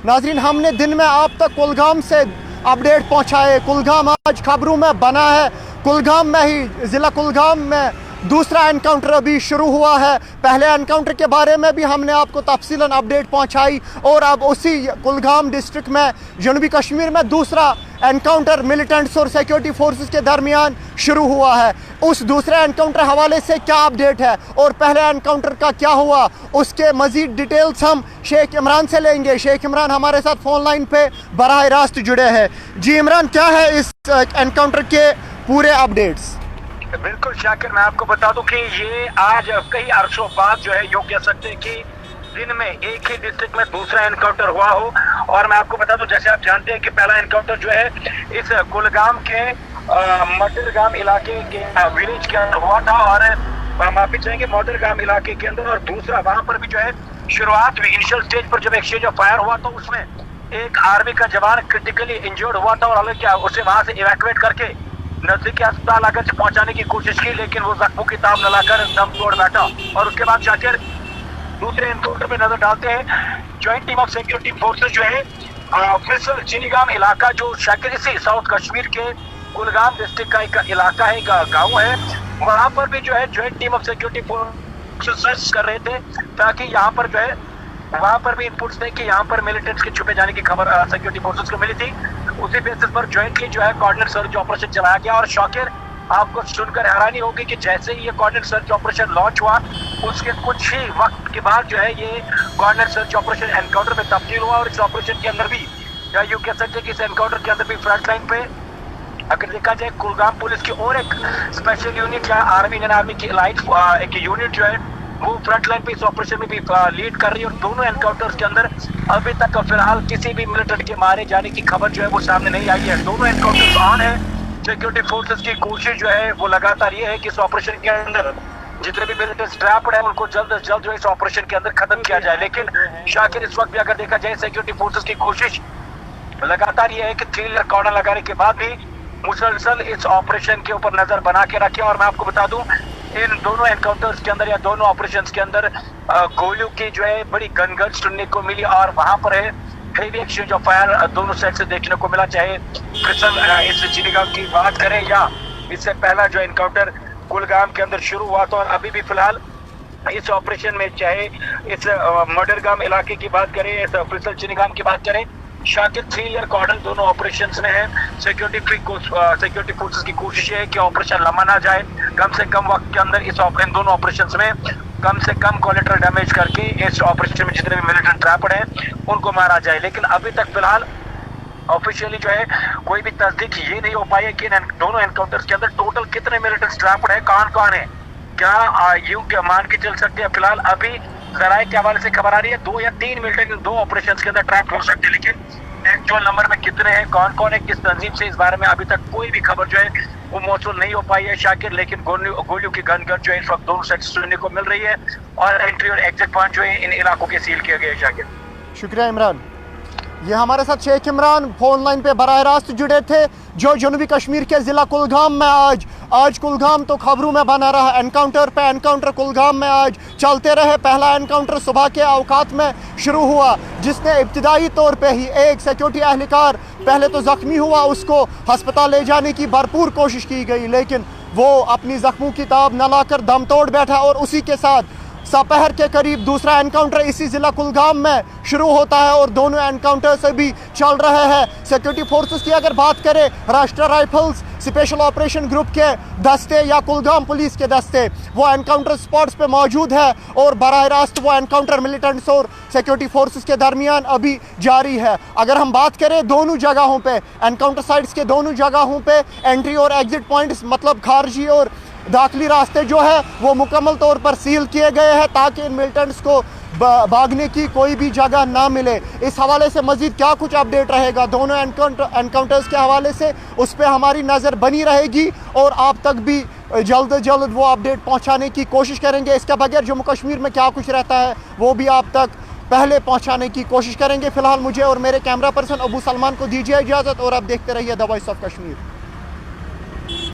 नाजरीन, हमने दिन में आप तक कुलगाम से अपडेट पहुंचाए। कुलगाम आज खबरों में बना है। कुलगाम में ही, ज़िला कुलगाम में दूसरा एनकाउंटर अभी शुरू हुआ है। पहले एनकाउंटर के बारे में भी हमने आपको तफसीलन अपडेट पहुंचाई और अब उसी कुलगाम डिस्ट्रिक्ट में जनूबी कश्मीर में दूसरा एनकाउंटर मिलिटेंट्स और सिक्योरिटी फोर्सेस के दरमियान शुरू हुआ है। उस दूसरे एनकाउंटर हवाले से क्या अपडेट है और पहले एनकाउंटर का क्या हुआ, उसके मजीद डिटेल्स हम शेख इमरान से लेंगे। शेख इमरान हमारे साथ फ़ोन लाइन पे बराह रास्त जुड़े हैं। जी इमरान, क्या है इस एनकाउंटर के पूरे अपडेट्स? बिल्कुल शाकिर, मैं आपको बता दूं कि ये आज कई अरसों बाद जो है यूँ कह सकते हैं कि दिन में एक ही डिस्ट्रिक्ट में दूसरा एनकाउंटर हुआ हो। और मैं आपको बता दूं, जैसे आप जानते हैं कि पहला एनकाउंटर जो है इस कुलगाम के मडरगाम इलाके के विलेज के अंदर हुआ था और माफी चाहेंगे मडरगाम इलाके के अंदर, और दूसरा वहां पर भी जो है शुरुआत में इनिशियल स्टेज पर जब एक्सचेंज ऑफ फायर हुआ तो उसमें एक आर्मी का जवान क्रिटिकली इंजर्ड हुआ था और हालांकि उसे वहां से इवैक्यूएट करके नजदीकी अस्पताल आकर से पहुंचाने की कोशिश की, लेकिन वो जख्मों की ताब न लाकर दम तोड़ बैठा। और उसके बाद शाकिर दूसरे एनकाउंटर पे नजर डालते हैं। Joint team of security forces जो है फिसल चिनीगाम इलाका, जो शाकिर इसी साउथ कश्मीर के कुलगाम डिस्ट्रिक्ट का एक इलाका है, गाँव है, वहाँ पर भी जो है joint team of security forces search कर रहे थे ताकि यहाँ पर जो है वहाँ पर भी इनपुट्स थे कि यहाँ पर मिलिटेंट्स के छुपे जाने की खबर सिक्योरिटी फोर्सेस को मिली थी। उसी बेसिस पर ज्वाइंटली जो है कोऑर्डिनेट सर्च ऑपरेशन चलाया गया। और शाकिर, आपको सुनकर हैरानी होगी कि जैसे ही ये कोऑर्डिनेट सर्च ऑपरेशन लॉन्च हुआ उसके कुछ ही वक्त के बाद जो है ये कोऑर्डिनेट सर्च ऑपरेशन एनकाउंटर में तब्दील हुआ। और इस ऑपरेशन के अंदर भी या यूँ कह सकते हैं कि इस एनकाउंटर के अंदर भी फ्रंट लाइन पे अगर देखा जाए कुलगाम पुलिस की और एक स्पेशल यूनिट या आर्मी इंडियन आर्मी की लाइट एक यूनिट जो है वो फ्रंट लाइन पे इस ऑपरेशन में भी लीड कर रही है। और दोनों एनकाउंटर्स के अंदर अभी तक फिलहाल किसी भी मिलिटेंट के मारे जाने की खबर जो है वो सामने नहीं आई है। दोनों एनकाउंटर्स ऑन है। सिक्योरिटी फोर्सेस की कोशिश जो है वो लगातार ये है कि इस ऑपरेशन के अंदर जितने भी मिलिटेंट्स ट्रैप्ड है उनको जल्द से जल्द जो इस ऑपरेशन के अंदर खत्म किया जाए। लेकिन शाकिर, इस वक्त भी अगर देखा जाए सिक्योरिटी फोर्सेस की कोशिश लगातार ये है कि 3 लेयर कॉर्डन लगाने के बाद भी मुसलसल इस ऑपरेशन के ऊपर नजर बना के रखें। और मैं आपको बता दूं, इन दोनों एनकाउंटर्स के अंदर या दोनों ऑपरेशंस के अंदर गोलियों की जो है बड़ी गनगन सुनने को मिली और वहां पर है हेवी एक्सचेंज ऑफ फायर दोनों साइड से देखने को मिला। चाहे फिसल इस चिनीगाम की बात करें या इससे पहला जो एनकाउंटर कुलगाम के अंदर शुरू हुआ था, और अभी भी फिलहाल इस ऑपरेशन में चाहे इस मडरगाम इलाके की बात करें, इस फिसल चिनीगाम की बात करें, शाकिर 3 लेयर कॉर्डन दोनों ऑपरेशंस में है। सिक्योरिटी फोर्सेस की कोशिश है कि ऑपरेशन लंबा ना जाए, कम से कम वक्त के अंदर इन दोनों ऑपरेशंस में कम से कम कोलेटरल डैमेज करके इस ऑपरेशन में जितने भी मिलिटेंट ट्रैप्ड हैं उनको मारा जाए। लेकिन अभी तक फिलहाल ऑफिशियली जो है कोई भी तस्दीक ये नहीं हो पाई है कि दोनों एनकाउंटर्स के अंदर टोटल कितने मिलिटेंट्स ट्रैप्ड है, कौन है। क्या यूं क्या मान के चल सकते हैं फिलहाल अभी जराये के हवाले से खबर आ रही है 2 या 3 मिलिटेंट 2 ऑपरेशंस के अंदर ट्रैप हो सकते हैं, लेकिन एक्चुअल नंबर में कितने हैं, कौन है, किस तंजीम से, इस बारे में अभी तक कोई भी खबर जो है वो मौसूल नहीं हो पाई है शाकिर। लेकिन गोलियों की गनगन जो है इस वक्त दोनों साइड सुनने को मिल रही है और एंट्री और एग्जिट पॉइंट जो है इन इलाकों के सील किए गए शाकिर। शुक्रिया इमरान। ये हमारे साथ शेख इमरान फ़ोन लाइन पे बराह रास्त जुड़े थे, जो जनूबी कश्मीर के ज़िला कुलगाम में आज कुलगाम तो खबरों में बना रहा। एनकाउंटर पे एनकाउंटर कुलगाम में आज चलते रहे। पहला एनकाउंटर सुबह के अवकात में शुरू हुआ, जिसने इब्तिदाई तौर पे ही एक सिक्योरिटी एहलकार पहले तो ज़ख्मी हुआ, उसको हस्पताल ले जाने की भरपूर कोशिश की गई, लेकिन वो अपनी ज़ख्मों की ताब न लाकर दम तोड़ बैठा। और उसी के साथ दोपहर के करीब दूसरा एनकाउंटर इसी ज़िला कुलगाम में शुरू होता है और दोनों एनकाउंटर से भी चल रहे हैं। सिक्योरिटी फोर्सेस की अगर बात करें, राष्ट्रीय राइफल्स स्पेशल ऑपरेशन ग्रुप के दस्ते या कुलगाम पुलिस के दस्ते वो एनकाउंटर स्पॉट्स पे मौजूद है और बराह रास्त वो एनकाउंटर मिलिटेंट्स और सिक्योरिटी फोर्सेस के दरमियान अभी जारी है। अगर हम बात करें दोनों जगहों पे, एनकाउंटर साइट्स के दोनों जगहों पे एंट्री और एग्जिट पॉइंट्स मतलब खारजी और दाखिली रास्ते जो है वो मुकम्मल तौर पर सील किए गए हैं ताकि इन मिलिटेंट्स को भागने की कोई भी जगह ना मिले। इस हवाले से मज़ीद क्या कुछ अपडेट रहेगा दोनों एनकाउंटर्स के हवाले से, उस पर हमारी नज़र बनी रहेगी और आप तक भी जल्द से जल्द वो अपडेट पहुंचाने की कोशिश करेंगे। इसके बगैर जम्मू कश्मीर में क्या कुछ रहता है वो भी आप तक पहले पहुंचाने की कोशिश करेंगे। फ़िलहाल मुझे और मेरे कैमरा पर्सन अबू सलमान को दीजिए इजाज़त और आप देखते रहिए द वॉइस ऑफ कश्मीर।